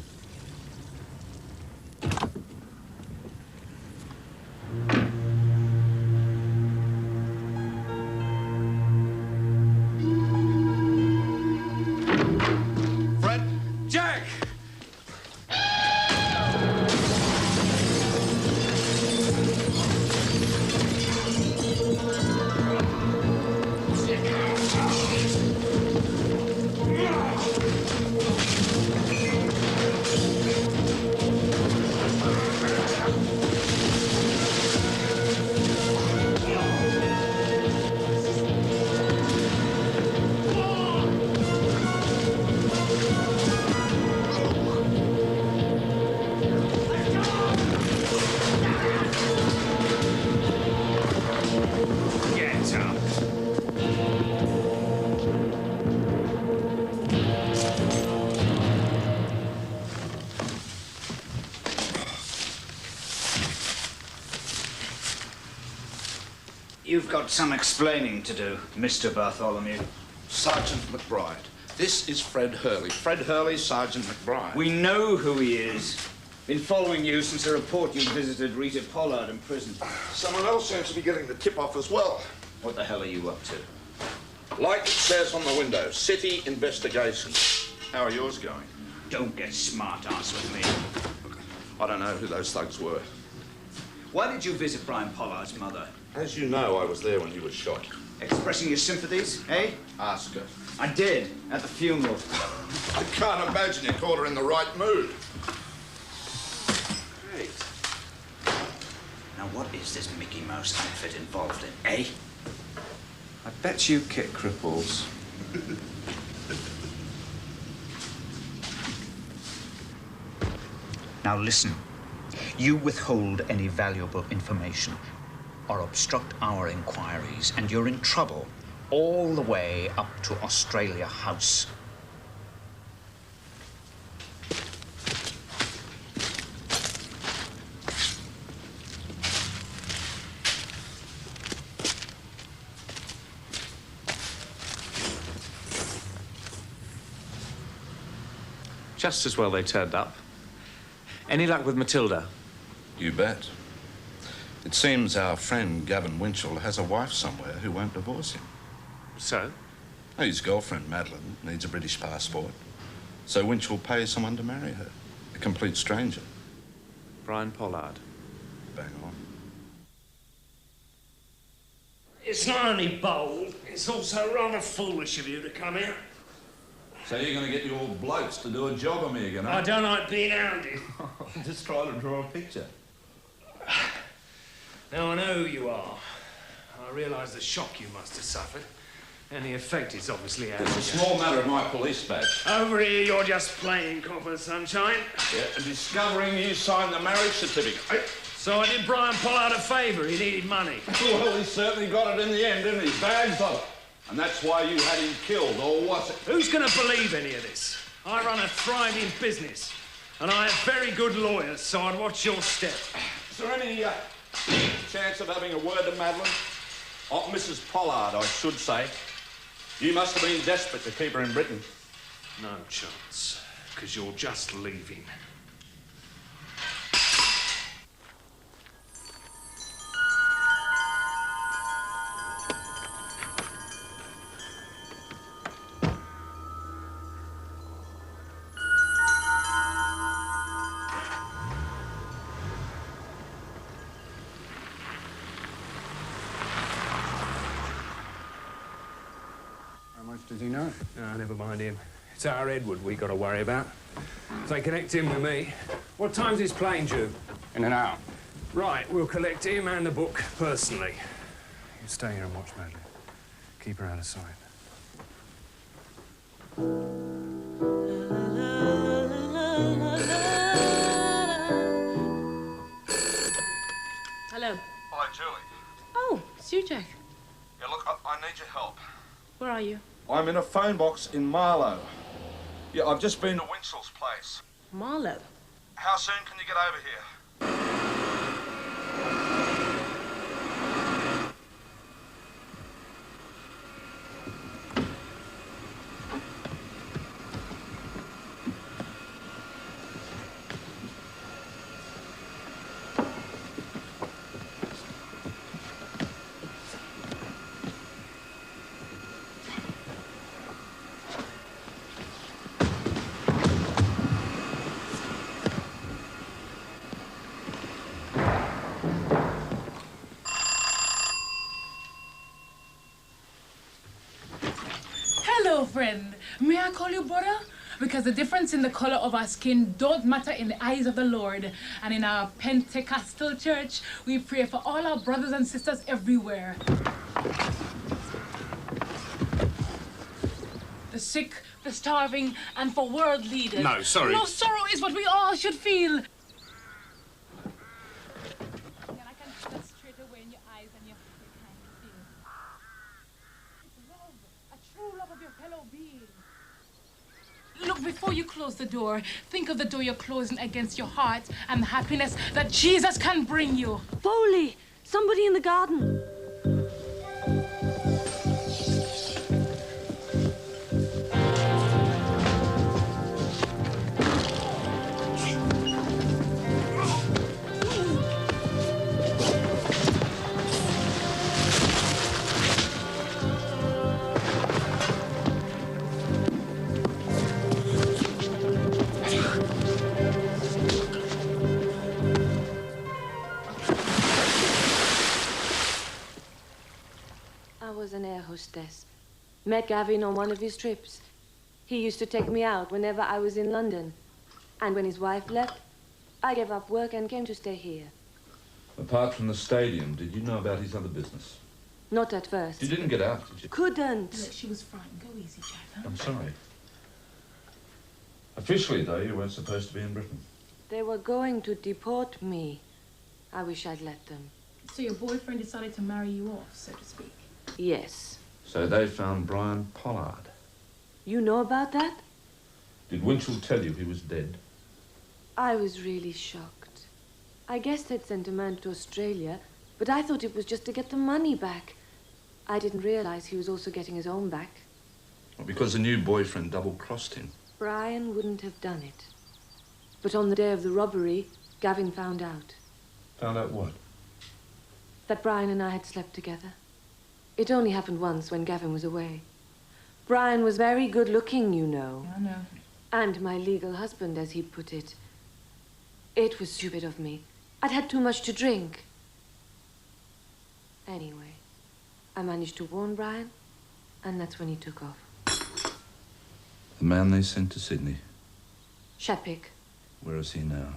Jack! You've got some explaining to do, Mr. Bartholomew. Sergeant McBride. This is Fred Hurley. Fred Hurley, Sergeant McBride. We know who he is. Been following you since the report you visited Rita Pollard in prison. Someone else seems to be getting the tip-off as well. What the hell are you up to? Like it says on the window, City Investigation. How are yours going? Don't get smart-ass with me. I don't know who those thugs were. Why did you visit Brian Pollard's mother? As you know, I was there when he was shot. Expressing your sympathies, eh? Ask her. I did, at the funeral. I can't imagine you caught her in the right mood. Great. Now what is this Mickey Mouse outfit involved in, eh? I bet you kick cripples. Now listen. You withhold any valuable information or obstruct our inquiries, and you're in trouble all the way up to Australia House. Just as well they turned up. Any luck with Matilda? You bet. It seems our friend Gavin Winchell has a wife somewhere who won't divorce him. So? His girlfriend, Madeline, needs a British passport. So Winchell pays someone to marry her. A complete stranger. Brian Pollard. Bang on. It's not only bold, it's also rather foolish of you to come here. So you're going to get your blokes to do a job on me again, I don't like being hounded. Just try to draw a picture. Now I know who you are. I realise the shock you must have suffered. And the effect is obviously out. It's a small matter of my police badge. Over here, you're just playing copper, sunshine. Yeah, and discovering you signed the marriage certificate. So I did Brian Pollard a favour. He needed money. Well, he certainly got it in the end, didn't he? Bags of it. And that's why you had him killed, or was it? Who's going to believe any of this? I run a thriving business, and I have very good lawyers, so I'd watch your step. Is there any chance of having a word to Madeline? Oh, Mrs. Pollard, I should say. You must have been desperate to keep her in Britain. No chance, because you're just leaving. Does he know? No, never mind him. It's our Edward we got to worry about. If they connect him with me. What time's his plane due? In an hour. Right, we'll collect him and the book personally. You stay here and watch Madeline. Keep her out of sight. Hello. Hello, Julie. Oh, it's you, Jack. Yeah, look, I need your help. Where are you? I'm in a phone box in Marlow. Yeah, I've just been to Winchell's place. Marlow. How soon can you get over here? Hello, friend. May I call you brother? Because the difference in the color of our skin don't matter in the eyes of the Lord. And in our Pentecostal church, we pray for all our brothers and sisters everywhere. The sick, the starving, and for world leaders. No, sorry. No, sorrow is what we all should feel. Look, before you close the door, think of the door you're closing against your heart and the happiness that Jesus can bring you. Foley! Somebody in the garden. was an air hostess. Met Gavin on one of his trips. He used to take me out whenever I was in London. And when his wife left, I gave up work and came to stay here. Apart from the stadium, did you know about his other business? Not at first. You didn't get out, did you? Couldn't. Look, she was frightened. Go easy, Jack. Huh? I'm sorry. Officially, though, you weren't supposed to be in Britain. They were going to deport me. I wish I'd let them. So your boyfriend decided to marry you off, so to speak? Yes. So they found Brian Pollard. You know about that? Did Winchell tell you he was dead? I was really shocked. I guess they'd sent a man to Australia, but I thought it was just to get the money back. I didn't realize he was also getting his own back. Well, because the new boyfriend double-crossed him. Brian wouldn't have done it. But on the day of the robbery, Gavin found out. Found out what? That Brian and I had slept together. It only happened once when Gavin was away. Brian was very good-looking, you know. I know. And my legal husband, as he put it. It was stupid of me. I'd had too much to drink. Anyway, I managed to warn Brian, and that's when he took off. The man they sent to Sydney. Shepik. Where is he now?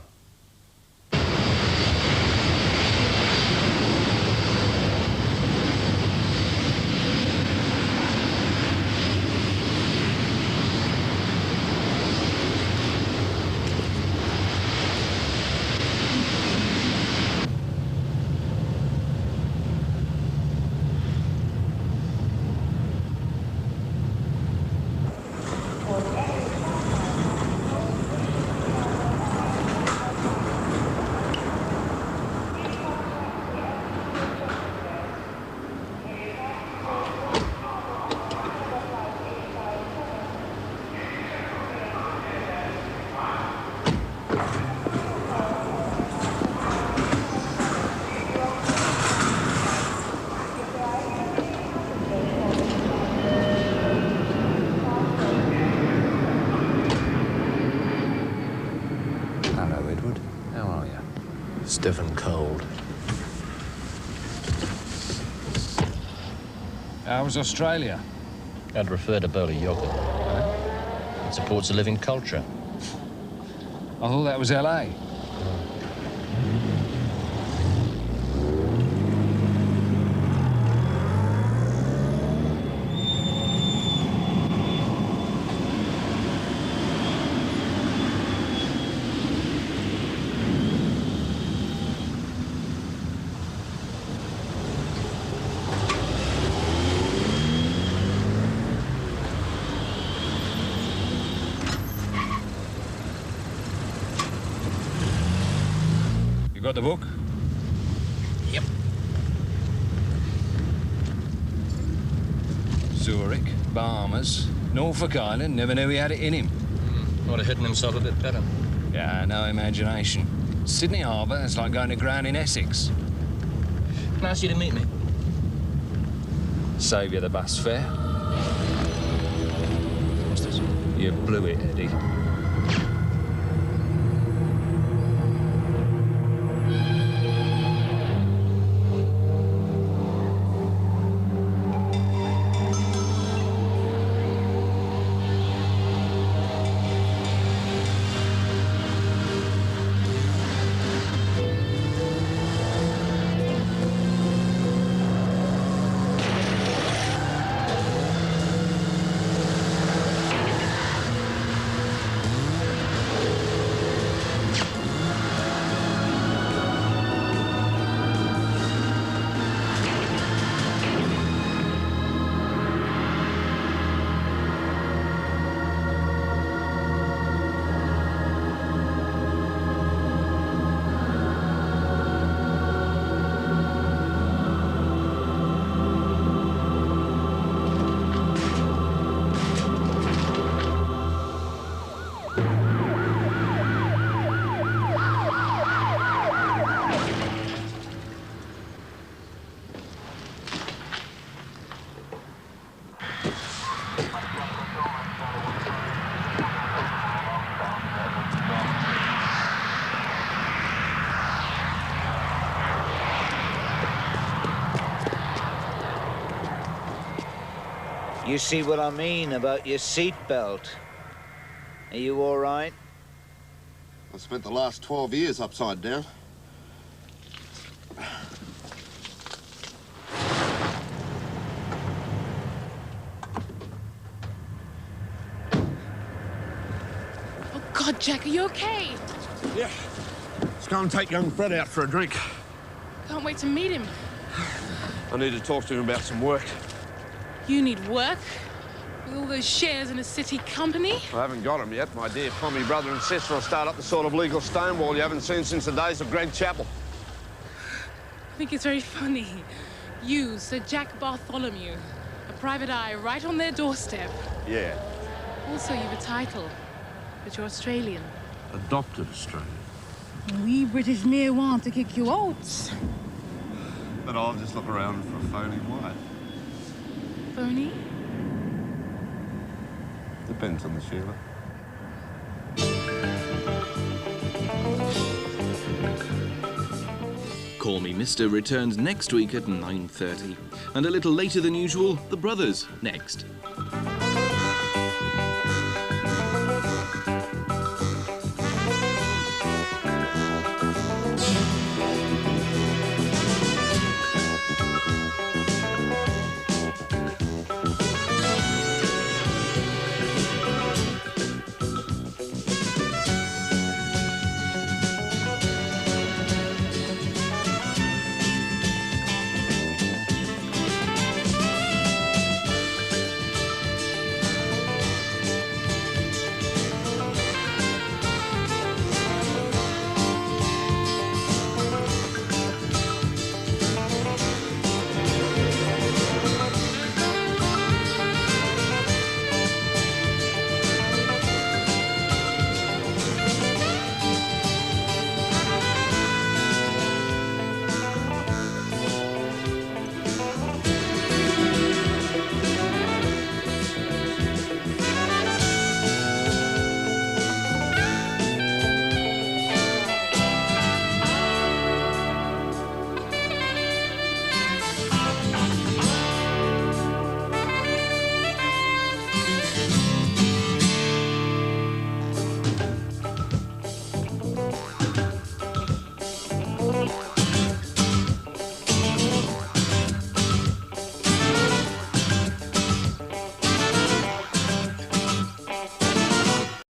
Stiff and cold. How was Australia? I'd prefer to bowl a yogurt. It supports a living culture. I thought that was LA. Got the book? Yep. Zurich, Bahamas, Norfolk Island. Never knew he had it in him. Might have hidden himself a bit better. Yeah, no imagination. Sydney Harbour is like going to ground in Essex. Nice you to meet me. Save you the bus fare. What's this? You blew it, Eddie. You see what I mean about your seatbelt? Are you all right? I spent the last 12 years upside down. Oh, God, Jack, are you okay? Yeah. Let's go and take young Fred out for a drink. Can't wait to meet him. I need to talk to him about some work. You need work? With all those shares in a city company? I haven't got him yet. My dear Tommy brother and sister will start up the sort of legal stonewall you haven't seen since the days of Greg Chappell. I think it's very funny. You, Sir Jack Bartholomew, a private eye right on their doorstep. Yeah. Also, you've a title, but you're Australian. Adopted Australian. We British near want to kick you out. But I'll just look around for a phony wife. Phony? Depends on the Sheila. Call Me Mister returns next week at 9:30. And a little later than usual, The Brothers, next.